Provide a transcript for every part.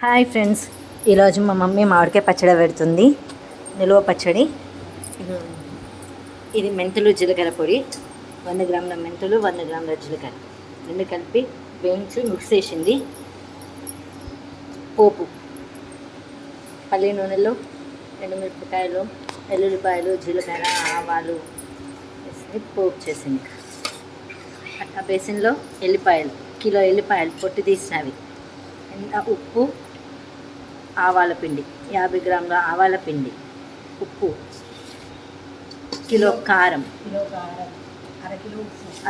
Hi friends, ఈరోజు మా mummy మామిడికాయ పచ్చడి పెడుతుంది. నిలువ పచ్చడి. ఇది మెంతులు జీలకర్ర పొడి, 100 గ్రాముల మెంతులు, 100 గ్రాముల జీలకర్ర రెండు కలిపి వేయించి మిక్స్ చేసింది. పోపు పల్లి నూనెలో ఎండుమిరపకాయలు, ఎల్లుల్లిపాయలు, జీలకర్ర, ఆవాలు వేసి పోపు చేసింది. ఆ బేసిన్లో కిలో ఎల్లిపాయలు పొట్టు తీసినవి, ఉప్పు, ఆవాల పిండి 50 గ్రాముల ఆవాల పిండి, ఉప్పు, కిలో కారం,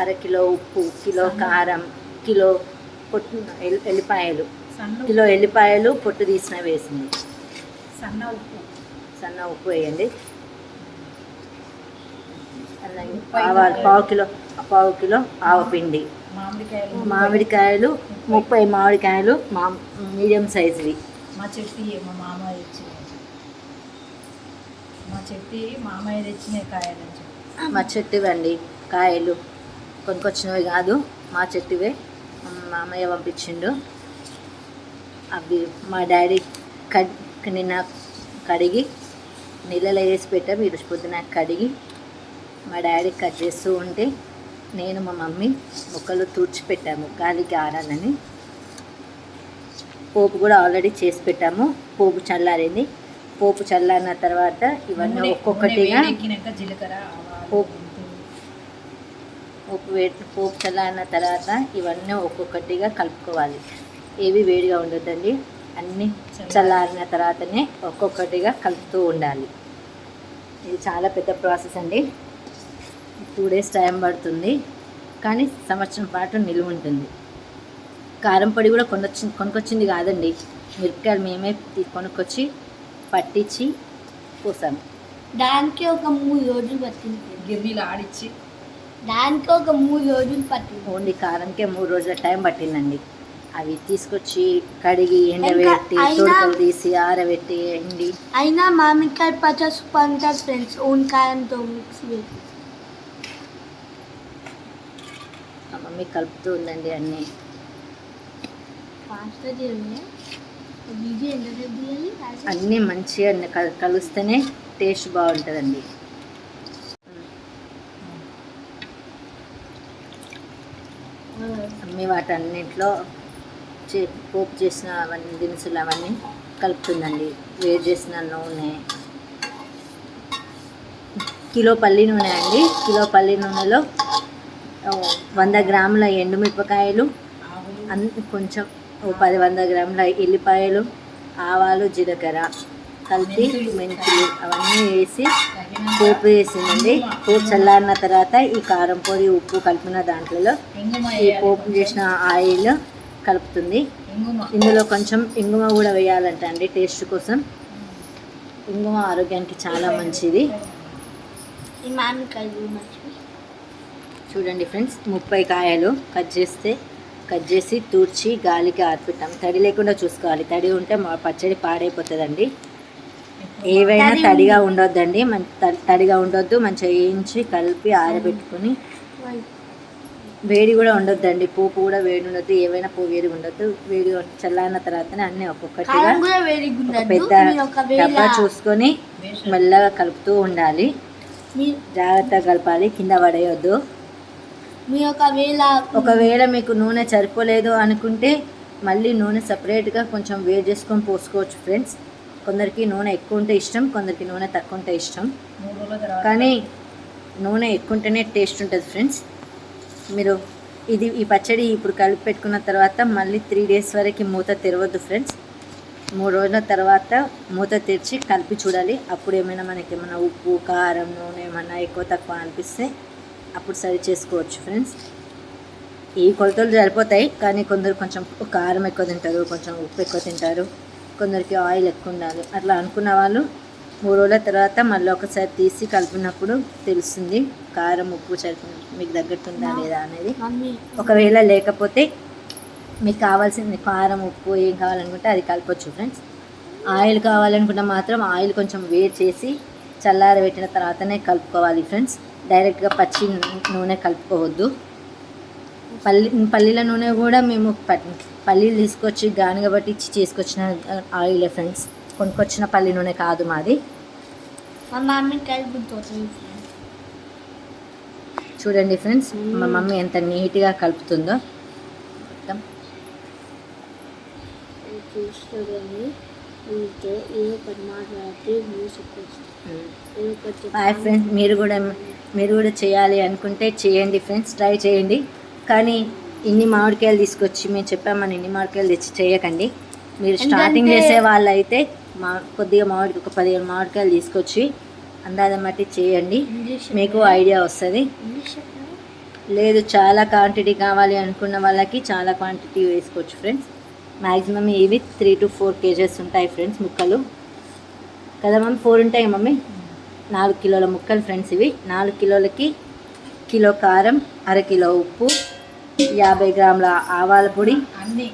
అరకిలో ఉప్పు, కిలో కారం, కిలో పొట్టు ఎల్లిపాయలు, కిలో ఎల్లిపాయలు పొట్టు తీసిన వేసింది. సన్న ఉప్పు వేయండి. ఆవాలు పావు కిలో ఆవపిండి, మామిడికాయలు 30 మామిడికాయలు మీడియం సైజువి. మా మామయ్య తెచ్చిన కాయలు. మా చెట్టువండి కాయలు, కొనుకొచ్చినవి కాదు, మా చెట్టువే. మామయ్య పంపించిండు. అవి మా డాడీ నిన్న కడిగి నీళ్ళలో వేసి పెట్టాము. ఈరోజు పొద్దున కడిగి మా డాడీ కట్ చేస్తూ ఉంటే నేను మా మమ్మీ మొక్కలు తుడిచిపెట్టాము గాలికి ఆరాలని. పోపు కూడా ఆల్రెడీ చేసి పెట్టాము. పోపు చల్లారింది. పోపు చల్లారిన తర్వాత ఇవన్నీ ఒక్కొక్కటిగా పోపు చల్లారిన తర్వాత ఇవన్నీ ఒక్కొక్కటిగా కలుపుకోవాలి. ఏవి వేడిగా ఉండొద్దండి, అన్నీ చల్లారిన తర్వాతనే ఒక్కొక్కటిగా కలుపుతూ ఉండాలి. ఇది చాలా పెద్ద ప్రాసెస్ అండి. 2 days టైం పడుతుంది, కానీ సంవత్సరం పాటు నిలువ ఉంటుంది. కారం పొడి కూడా కొనుక్కొచ్చింది కాదండి, మిరపకాయలు మేమే కొనుక్కొచ్చి పట్టించి పోసాము. దానికి ఒక 3 రోజులు పట్టింది. గిన్నెలు ఆడిచ్చి దానికి ఒక 3 రోజులు పట్టింది. ఓన్లీ కారంకే 3 రోజుల టైం పట్టిందండి. అవి తీసుకొచ్చి కడిగి ఎండబెట్టి తొడుకలు తీసి ఆరబెట్టి ఎండి. అయినా మామిడికాయ పచ్చడి సూపర్ ఉంటుంది ఫ్రెండ్స్, ఓన్ కారంతో మిక్స్ చేసి. మా మమ్మీ కలుపుతూ ఉందండి అన్నీ. అన్నీ మంచిగా కలుస్తేనే టేస్ట్ బాగుంటుందండి. అమ్మి వాటన్నింటిలో పోపు చేసిన అవన్నీ దినుసులు అవన్నీ కలుపుతుందండి. వేడి చేసిన నూనె, కిలో పల్లి నూనె అండి. కిలో పల్లి నూనెలో 100 గ్రాముల ఎండుమిరపకాయలు, కొంచెం 100 గ్రాముల ఎల్లిపాయలు, ఆవాలు, జీలకర్ర కలిపి మెంతులు అవన్నీ వేసి పోపు వేసిందండి. పోపు చల్లారిన తర్వాత ఈ కారం పొడి, ఉప్పు కలిపిన దాంట్లో ఈ పోపు చేసిన ఆయిల్ కలుపుతుంది. ఇందులో కొంచెం ఇంగువ కూడా వేయాలంట అండి, టేస్ట్ కోసం. ఇంగువ ఆరోగ్యానికి చాలా మంచిది. చూడండి ఫ్రెండ్స్, 30 కాయలు కట్ చేసి తూర్చి గాలికి ఆరిపెట్టాం. తడి లేకుండా చూసుకోవాలి. తడి ఉంటే మా పచ్చడి పాడైపోతుందండి. ఏవైనా తడిగా ఉండొద్దండి, తడిగా ఉండొద్దు. మంచిగా వేయించి కలిపి ఆరబెట్టుకొని, వేడి కూడా ఉండొద్దండి. పోపు కూడా వేడి ఉండొద్దు, ఏవైనా వేడి ఉండొద్దు. వేడి చల్లారిన తర్వాతనే అన్నీ ఒక్కొక్కటిగా పెద్ద డబ్బా చూసుకొని మెల్లగా కలుపుతూ ఉండాలి. జాగ్రత్తగా కలపాలి, కింద పడేయొద్దు. ఒకవేళ మీకు నూనె సరిపోలేదు అనుకుంటే మళ్ళీ నూనె సపరేట్గా కొంచెం వేడి చేసుకొని పోసుకోవచ్చు ఫ్రెండ్స్. కొందరికి నూనె ఎక్కువ ఉంటే ఇష్టం, కొందరికి నూనె తక్కువ ఉంటే ఇష్టం. కానీ నూనె ఎక్కువ ఉంటేనే టేస్ట్ ఉంటుంది ఫ్రెండ్స్. మీరు ఈ పచ్చడి ఇప్పుడు కలిపి పెట్టుకున్న తర్వాత మళ్ళీ 3 days వరకు మూత తెరవద్దు ఫ్రెండ్స్. 3 రోజుల తర్వాత మూత తెరిచి కలిపి చూడాలి. అప్పుడు మనకి ఏమైనా ఉప్పు, కారం, నూనె ఏమన్నా ఎక్కువ తక్కువ అనిపిస్తే అప్పుడు సరి చేసుకోవచ్చు ఫ్రెండ్స్. ఈ కొలతలు సరిపోతాయి, కానీ కొందరు కొంచెం కారం ఎక్కువ తింటారు, కొంచెం ఉప్పు ఎక్కువ తింటారు, కొందరికి ఆయిల్ ఎక్కువ ఉండాలి. అట్లా అనుకున్న వాళ్ళు 3 రోజుల తర్వాత మళ్ళీ ఒకసారి తీసి కలిపినప్పుడు తెలుస్తుంది కారం, ఉప్పు మీకు తగ్గట్టుందా లేదా అనేది. ఒకవేళ లేకపోతే మీకు కావాల్సింది కారం, ఉప్పు ఏం కావాలనుకుంటే అది కలపచ్చు ఫ్రెండ్స్. ఆయిల్ కావాలనుకుంటే మాత్రం ఆయిల్ కొంచెం వేడి చేసి చల్లారబెట్టిన తర్వాతనే కలుపుకోవాలి ఫ్రెండ్స్. డైరెక్ట్గా పచ్చి నూనె కలుపుకోవద్దు. పల్లీల నూనె కూడా మేము పల్లీలు తీసుకొచ్చి గానుగ పట్టించి చేసుకొచ్చిన ఆయిల్ ఫ్రెండ్స్, కొనుక్కొచ్చిన పల్లి నూనె కాదు మాది. మా మామిడికాయలు గుర్తొస్తుంది ఫ్రెండ్స్. చూడండి ఫ్రెండ్స్, మా మమ్మీ ఎంత నీట్గా కలుపుతుందో. మొత్తం హాయ్ ఫ్రెండ్స్, మీరు కూడా చేయాలి అనుకుంటే చేయండి ఫ్రెండ్స్, ట్రై చేయండి. కానీ ఇన్ని మామిడికాయలు తీసుకొచ్చి మేము చెప్పామని ఇన్ని మామిడికాయలు తెచ్చి చేయకండి. మీరు స్టార్టింగ్ చేసే వాళ్ళు అయితే కొద్దిగా ఒక 15 మామిడికాయలు తీసుకొచ్చి అందాజ మట్టి చేయండి, మీకు ఐడియా వస్తుంది. లేదు చాలా క్వాంటిటీ కావాలి అనుకున్న వాళ్ళకి చాలా క్వాంటిటీ వేసుకోవచ్చు ఫ్రెండ్స్. మ్యాక్సిమం ఇవి 3 to 4 kgs ఉంటాయి ఫ్రెండ్స్ ముక్కలు కదా మమ్మీ? 4 ఉంటాయి మమ్మీ. 4 కిలోల ముక్కలు ఫ్రెండ్స్ ఇవి. 4 కిలోలకి కిలో కారం, అరకిలో ఉప్పు, 50 గ్రాముల ఆవాల పొడి, అన్ని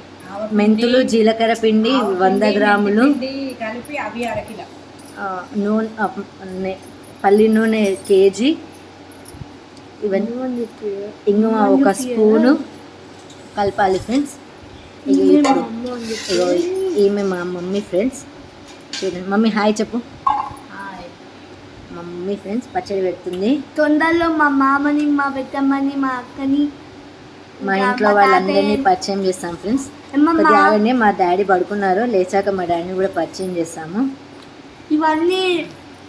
మెంతులు, జీలకర్ర పిండి 100 గ్రాములు కలిపి అవి అరకిలో, నూనె పల్లి నూనె కేజీ, ఇవన్నీ ఇంగువ 1 స్పూను కలపాలి ఫ్రెండ్స్. ఈమె మా మమ్మీ ఫ్రెండ్స్. చూడండి మమ్మీ హాయ్ చెప్పు. మా మమ్మీ ఫ్రెండ్స్ పచ్చడి పెడుతుంది. తొందరలో మా మామని, మా పెద్దమ్మని, మా అక్కని, మా ఇంట్లో వాళ్ళందరినీ పరిచయం చేస్తాం ఫ్రెండ్స్. కొద్దిగా మా డాడీ పడుకున్నారు, లేచాక మా డాడీని కూడా పరిచయం చేస్తాము. ఇవన్నీ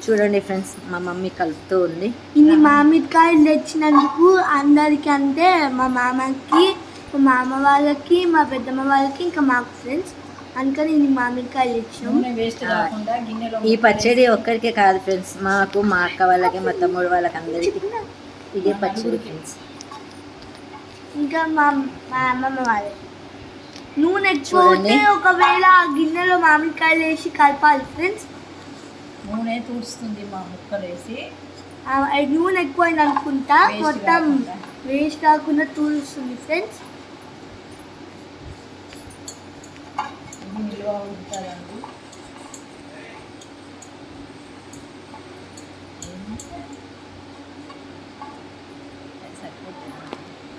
చూడండి ఫ్రెండ్స్, మా మమ్మీ కలుపుతూ ఉంది. ఇన్ని మామిడికాయలు తెచ్చినందుకు అందరికీ, అంటే మా మామకి, మా మామ వాళ్ళకి, మా పెద్దమ్మ వాళ్ళకి, ఇంకా మాకు ఫ్రెండ్స్. అందుకని ఇన్ని మామిడికాయలు తెచ్చినాము. వేస్ట్ కాకుండా గిన్నెలో ఈ పచ్చడి ఒక్కరికే కాదు ఫ్రెండ్స్, మాకు, మా అక్క వాళ్ళకి, మా తమ్ముడు వాళ్ళకి అందరికీ ఇదే పచ్చడి ఫ్రెండ్స్. ఇంకా మా అమ్మమ్మ వాళ్ళకి నూనె ఎక్కువ ఉంటే ఒకవేళ ఆ గిన్నెలో మామిడికాయలు వేసి కలపాలి ఫ్రెండ్స్. నూనె తూడుస్తుంది మా ముక్కలు వేసి. నూనె ఎక్కువైంది అనుకుంటా, మొత్తం వేస్ట్ కాకుండా తూడుస్తుంది ఫ్రెండ్స్. నిల్వ ఉంటుందండి. సరిపోతుంది.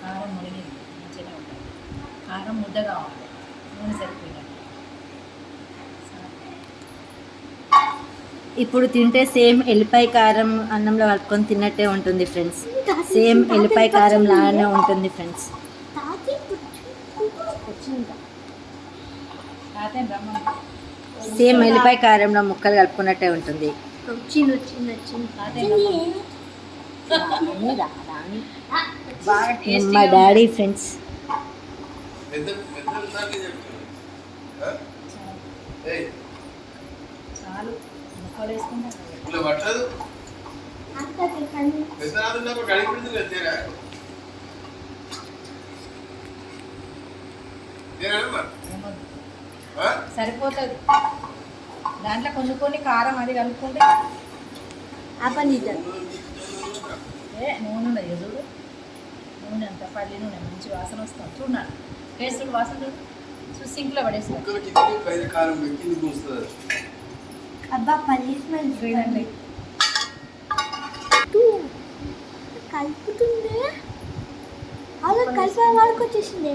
కారం మునిగింది మంచిగా ఉంటుంది. కారం ముద్ద కావాలి, నూనె సరిపోయినట్టు. ఇప్పుడు తింటే సేమ్ ఎల్లిపాయ కారం అన్నంలో కలుపుకొని తిన్నట్టే ఉంటుంది ఫ్రెండ్స్. సేమ్ ఎల్లిపాయ కారం లాగానే ఉంటుంది ఫ్రెండ్స్. సేమ్ ఎల్లిపాయ కారంలో ముక్కలు కలుపుకున్నట్టే ఉంటుంది. మా డాడీ ఫ్రెండ్స్. చాలు ముక్కలు వేసుకుంటాం. సరిపోతుంది. దాంట్లో కొన్ని కారం అది కలుపుకుంటే నూనె ఉండదు చూడు. నూనె అంతా పల్లి నూనె మంచి వాసన వస్తుంది. చూడండి టేస్ట్ వాసన చూడు. సింక్లో పడేస్తాం. అబ్బా పల్లి స్మెల్ చూడండి. కలుపుతుంది, అలా కలిపే వరకు వచ్చేసింది.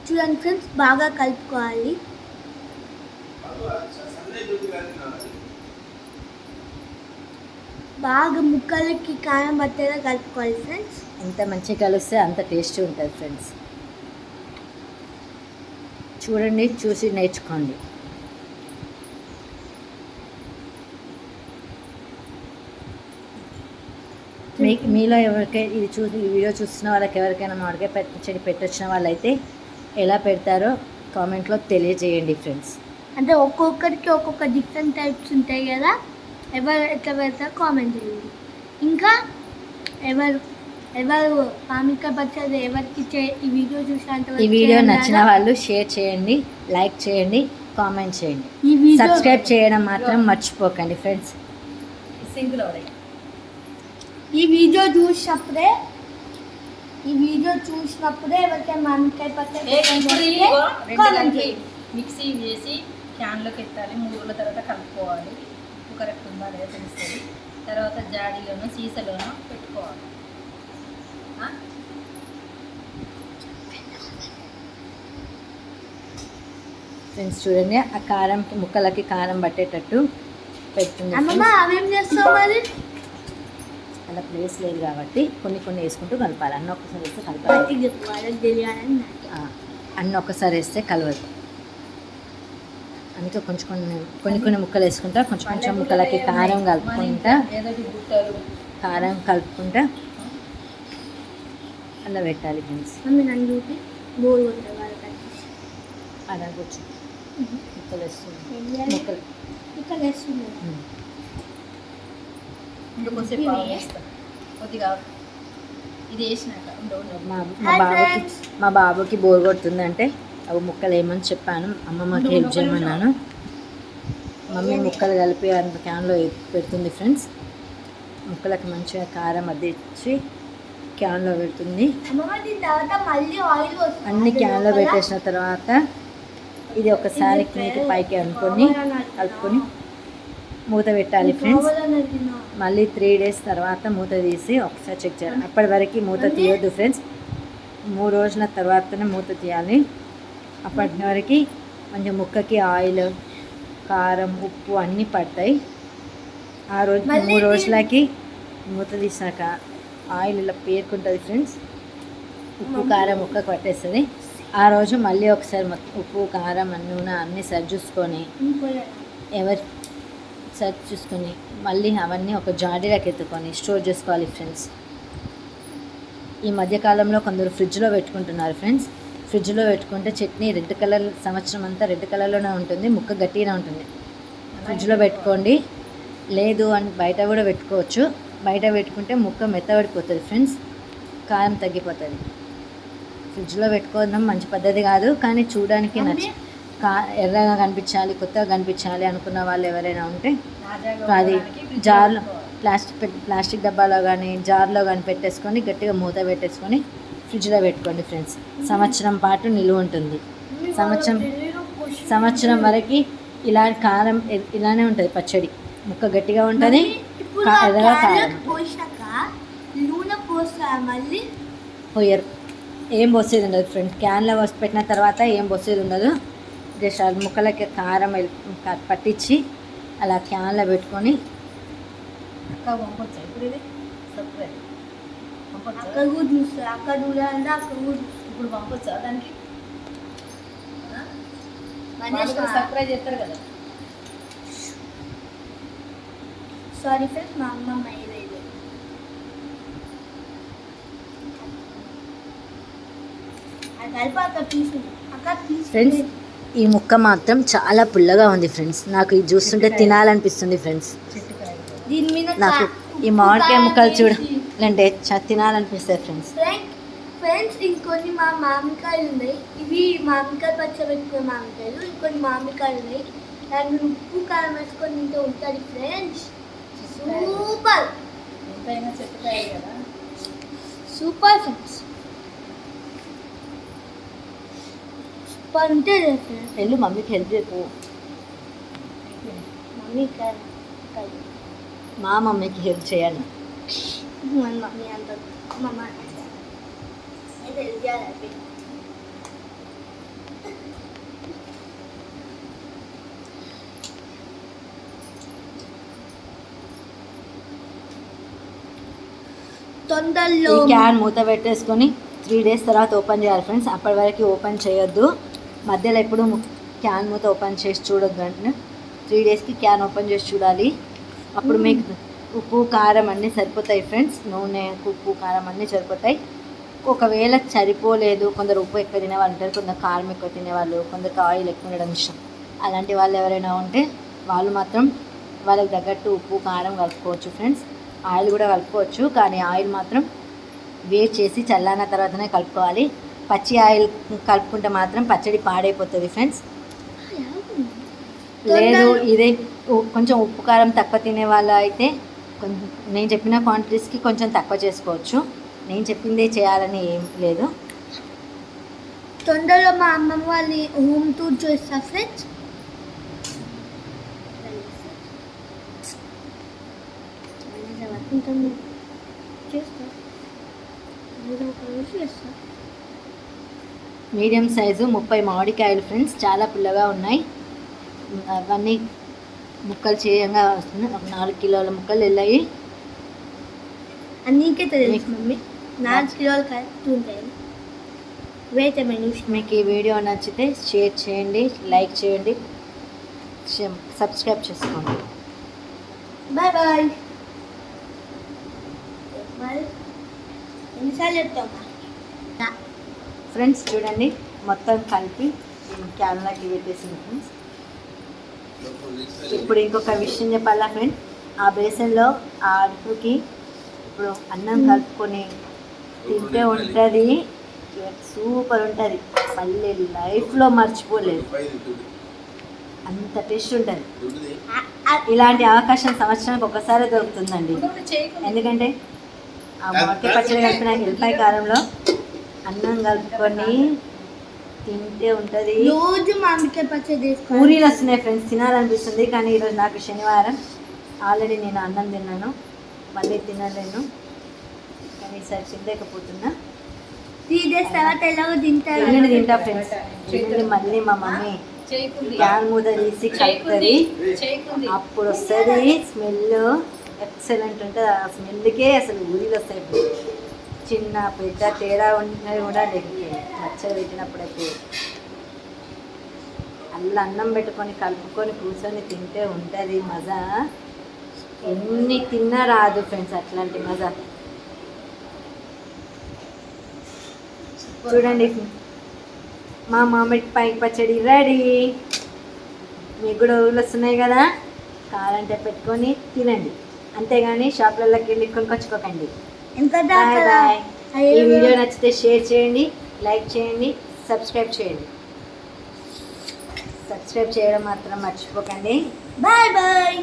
చూడండి ఫ్రెండ్స్, బాగా కలుపుకోవాలి. బాగా ముక్కలకి కారం పట్టేలా కలుపుకోవాలి ఫ్రెండ్స్. ఎంత మంచిగా కలిస్తే అంత టేస్టీ ఉంటుంది ఫ్రెండ్స్. చూడండి, చూసి నేర్చుకోండి. మీలో ఎవరికైనా ఈ వీడియో చూస్తున్న వాళ్ళకి ఎవరికైనా మామిడికాయ పచ్చడి పెట్టొచ్చిన వాళ్ళైతే ఎలా పెడతారో కామెంట్లో తెలియజేయండి ఫ్రెండ్స్. అంటే ఒక్కొక్కరికి ఒక్కొక్క డిఫరెంట్ టైప్స్ ఉంటాయి కదా, ఎవరు ఎట్లా పెడతారో కామెంట్ చేయండి. ఇంకా ఎవరు మామిడికాయ పచ్చడి ఎవరికి ఈ వీడియో చూసినంత ఈ వీడియో నచ్చిన వాళ్ళు షేర్ చేయండి, లైక్ చేయండి, కామెంట్ చేయండి. ఈ సబ్స్క్రైబ్ చేయడం మాత్రం మర్చిపోకండి ఫ్రెండ్స్. సింక్లో ఈ వీడియో చూసినప్పుడే ఎవరికైనా మామిడికాయ పచ్చడి మిక్సీ చేసి క్యాన్లోకి ఎత్తాలి. 3 రోజుల తర్వాత కలుపుకోవాలి. ఉప్పు కరెక్ట్ ఉందా లేదా తెలుస్తుంది. తర్వాత జాడీలోనో సీసాలోనో పెట్టుకోవాలి. ఫ్రెండ్స్ చూడండి, ఆ కారం ముక్కలకి కారం పట్టేటట్టు పెడుతుంది అమ్మమ్మ friends. అవేం చేస్తావు మరి? అలా ప్లేస్ లేదు కాబట్టి కొన్ని కొన్ని వేసుకుంటూ కలపాలి. అన్న ఒక్కసారి వేస్తే కలపాలి. బయటికి చెప్పు, వాళ్ళకి తెలియాలని నాకు. అన్న ఒక్కసారి వేస్తే కలవదు. అందుకే కొన్ని ముక్కలు వేసుకుంటా, కొంచెం ముక్కలకి కారం కలుపుకుంటా, ఏదో గుట్టలు కారం కలుపుకుంటా అలా పెట్టాలి ఫ్రెండ్స్. మమ్మీ నన్ను చూపి బోర్ కొట్టారు వాళ్ళు కట్టేసి. అలా కూర్చో ముక్కలు వేస్తుంది ఏం చేయాలి? ముక్కలు ఇక్కడ వేస్తున్నారు. ఇంకా కొద్దిసేపు ఆవు వేస్తాం కొద్దిగా ఇది వేసినాక ఉండవు మా బాబుకి బోర్ కొడుతుందంటే అవి ముక్కలు వేయమని చెప్పాను. అమ్మమ్మకి హెల్ప్ చేయమన్నాను. మమ్మీ ముక్కలు కలిపి అంత క్యాన్లో పెడుతుంది ఫ్రెండ్స్. ముక్కలకి మంచిగా కారం అద్దిచ్చి క్యాన్లో పెడుతుంది. అమ్మమ్మ దీని తర్వాత మళ్ళీ ఆయిల్ వస్తుంది. అన్ని క్యాన్లో పెట్టేసిన తర్వాత ఇది ఒకసారి కిందకి పైకి కలుపుకొని మూత పెట్టాలి ఫ్రెండ్స్. మళ్ళీ 3 days తర్వాత మూత తీసి ఒకసారి చెక్ చేయాలి. అప్పటి వరకు మూత తీయొద్దు ఫ్రెండ్స్. 3 రోజుల తర్వాతనే మూత తీయాలి. అప్పటి వరకు కొంచెం ముక్కకి ఆయిల్, కారం, ఉప్పు అన్నీ పడతాయి. ఆ రోజు 3 రోజులకి మూత తీసాక ఆయిల్ ఇలా పేరుకుంటుంది ఫ్రెండ్స్. ఉప్పు కారం ముక్కకు పట్టేస్తుంది. ఆ రోజు మళ్ళీ ఒకసారి ఉప్పు కారం నూనె అన్నీ సరి చూసుకొని మళ్ళీ అవన్నీ ఒక జాడీలోకి ఎత్తుకొని స్టోర్ చేసుకోవాలి ఫ్రెండ్స్. ఈ మధ్యకాలంలో కొందరు ఫ్రిడ్జ్లో పెట్టుకుంటున్నారు ఫ్రెండ్స్. ఫ్రిడ్జ్లో పెట్టుకుంటే చట్నీ రెడ్ కలర్ సంవత్సరం అంతా రెడ్ కలర్లోనే ఉంటుంది, ముక్క గట్టిగా ఉంటుంది. ఫ్రిడ్జ్లో పెట్టుకోండి. లేదు అని బయట కూడా పెట్టుకోవచ్చు. బయట పెట్టుకుంటే ముక్క మెత్తబడిపోతుంది ఫ్రెండ్స్, కారం తగ్గిపోతుంది. ఫ్రిడ్జ్లో పెట్టుకోవడం మంచి పద్ధతి కాదు, కానీ చూడడానికి ఎర్రగా కనిపించాలి, కొత్తగా కనిపించాలి అనుకున్న వాళ్ళు ఎవరైనా ఉంటే అది జార్లో ప్లాస్టిక్ డబ్బాలో కానీ జార్లో కానీ పెట్టేసుకొని గట్టిగా మూత పెట్టేసుకొని ఫ్రిడ్జ్లో పెట్టుకోండి ఫ్రెండ్స్. సంవత్సరం పాటు నిలువ ఉంటుంది. సంవత్సరం వరకు ఇలా కారం ఇలానే ఉంటుంది. పచ్చడి ముక్క గట్టిగా ఉంటుంది, ఎర్రగా కారం పోయారు. ఏం పోసేది ఉండదు ఫ్రెండ్స్. క్యాన్లో పోసి పెట్టిన తర్వాత ఏం పోసేది ఉండదు. జస్ట్ అది ముక్కలకి కారం పట్టించి అలా క్యాన్లో పెట్టుకొని అక్క పంపొచ్చా ఇప్పుడు ఇది సపరేట్ అక్కడ కూడా చూస్తారు. అక్కడ చూడాలంటే అక్కడ కూడా ఇప్పుడు పంపొచ్చా దానికి చూస్తారు. సర్ప్రైజ్ చేస్తారు కదా. సారీ ఫ్రెండ్స్, మా అమ్మమ్మ వేయలేదు. అది కలిపి అక్కడ తీసుకుంది. అక్కడ ఫ్రెండ్స్ ఈ ముక్క మాత్రం చాలా పుల్లగా ఉంది ఫ్రెండ్స్. నాకు ఇది చూస్తుంటే తినాలనిపిస్తుంది ఫ్రెండ్స్. దీని మీద నాకు ఈ మామిడికాయ ముక్కలు చూడాలంటే తినాలనిపిస్తుంది ఫ్రెండ్స్. ఫ్రెండ్స్ ఇంకొన్ని మా మామిడికాయలు ఉన్నాయి. ఇవి మామిడికాయ పచ్చడి పెట్టుకునే మామిడికాయలు. ఇంకొన్ని మామిడికాయలు ఉన్నాయి. దాన్ని ఉప్పు కారం వేసుకొని తింటే ఉంటుంది ఫ్రెండ్స్. సూపర్ ఎంతైనా చెట్టుకాయ కదా. సూపర్ ఫ్రెండ్స్, సూపర్ ఉంటుంది ఫ్రెండ్స్. వెళ్ళు మమ్మీకి హెల్ప్ చేయకు. మమ్మీ మా మమ్మీకి హెల్ప్ చేయాలి. మమ్మీ అంత మమ్మ అయితే హెల్ప్ చేయాలి. తొందరలో ఈ క్యాన్ మూత పెట్టేసుకొని 3 days తర్వాత ఓపెన్ చేయాలి ఫ్రెండ్స్. అప్పటి వరకు ఓపెన్ చేయొద్దు. మధ్యలో ఎప్పుడు క్యాన్ మూత ఓపెన్ చేసి చూడొద్దు. అంటే 3 daysకి క్యాన్ ఓపెన్ చేసి చూడాలి. అప్పుడు మీకు ఉప్పు కారం అన్నీ సరిపోతాయి ఫ్రెండ్స్. నూనె, ఉప్పు కారం అన్నీ సరిపోతాయి. ఒకవేళ సరిపోలేదు, కొందరు ఉప్పు ఎక్కువ తినేవాళ్ళు ఉంటారు, కొందరు కారం ఎక్కువ తినేవాళ్ళు, కొందరికి ఆయిల్ ఎక్కువ ఉండడం ఇష్టం. అలాంటి వాళ్ళు ఎవరైనా ఉంటే వాళ్ళు మాత్రం వాళ్ళకి తగ్గట్టు ఉప్పు కారం కలుపుకోవచ్చు ఫ్రెండ్స్. ఆయిల్ కూడా కలుపుకోవచ్చు, కానీ ఆయిల్ మాత్రం వేడి చేసి చల్లారిన తర్వాతనే కలుపుకోవాలి. పచ్చి ఆయిల్ కలుపుకుంటే మాత్రం పచ్చడి పాడైపోతుంది ఫ్రెండ్స్. లేదు ఇదే కొంచెం ఉప్పు కారం తక్కువ తినే వాళ్ళు అయితే నేను చెప్పిన క్వాంటిటీస్కి కొంచెం తక్కువ చేసుకోవచ్చు. నేను చెప్పిందే చేయాలని ఏం లేదు. తొందరలో మా అమ్మమ్మ వాళ్ళని హోమ్ టూర్ చేస్తా ఫ్రెండ్స్. చేస్తా మీడియం సైజు 30 మామిడికాయలు ఫ్రెండ్స్, చాలా పుల్లగా ఉన్నాయి. అవన్నీ ముక్కలు చేయంగా వస్తుంది. ఒక 4 కిలోల ముక్కలు వెళ్ళాయి. అన్నికే తెలుసు మమ్మీ 4 కిలోలు కరెక్ట్ ఉంటాయి. వెయిట్ మీకు ఈ వీడియో నచ్చితే షేర్ చేయండి, లైక్ చేయండి, సబ్స్క్రైబ్ చేసుకోండి. Bye bye. ఎన్నిసార్లు చెప్తామా ఫ్రెండ్స్ చూడండి, మొత్తం కలిపి క్యాన్లాకి పెట్టేసింది ఫ్రెండ్స్. ఇప్పుడు ఇంకొక విషయం చెప్పాలా ఫ్రెండ్స్, ఆ బేసన్లో ఆ అడుపుకి ఇప్పుడు అన్నం కలుపుకొని తింటే ఉంటుంది, సూపర్ ఉంటుంది. మళ్ళీ లైఫ్లో మర్చిపోలేదు, అంత టేస్ట్ ఉంటుంది. ఇలాంటి అవకాశం సంవత్సరానికి ఒకసారి దొరుకుతుందండి. ఎందుకంటే ఆ మొక్క పచ్చడి కలిపిన ఎల్లిపాయ కారంలో అన్నం కలుపుకొని తింటే ఉంటుంది. రోజు మామిడికాయ పచ్చడి పూరీలు వస్తున్నాయి ఫ్రెండ్స్, తినాలనిపిస్తుంది. కానీ ఈరోజు నాకు శనివారం, ఆల్రెడీ నేను అన్నం తిన్నాను, మళ్ళీ తినలేను. కానీ ఈసారి తినలేకపోతున్నా. 3 days తర్వాత ఎలాగో తింటారు. ఎల్లుండి తింటా ఫ్రెండ్స్. ఎల్లుండి మళ్ళీ మా మమ్మీ క్యాన్ మూత తీసి కలుపుతుంది, అప్పుడు వస్తుంది స్మెల్ ఎక్సలెంట్ ఉంటుంది. ఆ స్మెల్కే అసలు ఊరిలో వస్తాయి. చిన్న పెద్ద తేడా ఉన్నది కూడా లేదు. పచ్చడి పెట్టినప్పుడైతే అల్ల అన్నం పెట్టుకొని కలుపుకొని కూర్చొని తింటే ఉంటుంది మజా. ఎన్ని తిన్నా రాదు ఫ్రెండ్స్ అట్లాంటి మజా. చూడండి, మా మామిడికాయ పచ్చడి రెడీ. మీకు కూడా ఊళ్ళు వస్తున్నాయి కదా, కావాలంటే పెట్టుకొని తినండి, అంతేగాని షాప్లలోకి వెళ్ళి కొనుక్కొచ్చుకోకండి. Bye bye. ఈ వీడియో నచ్చితే షేర్ చేయండి, లైక్ చేయండి, సబ్స్క్రైబ్ చేయండి. సబ్స్క్రైబ్ చేయడం మాత్రం మర్చిపోకండి. Bye bye.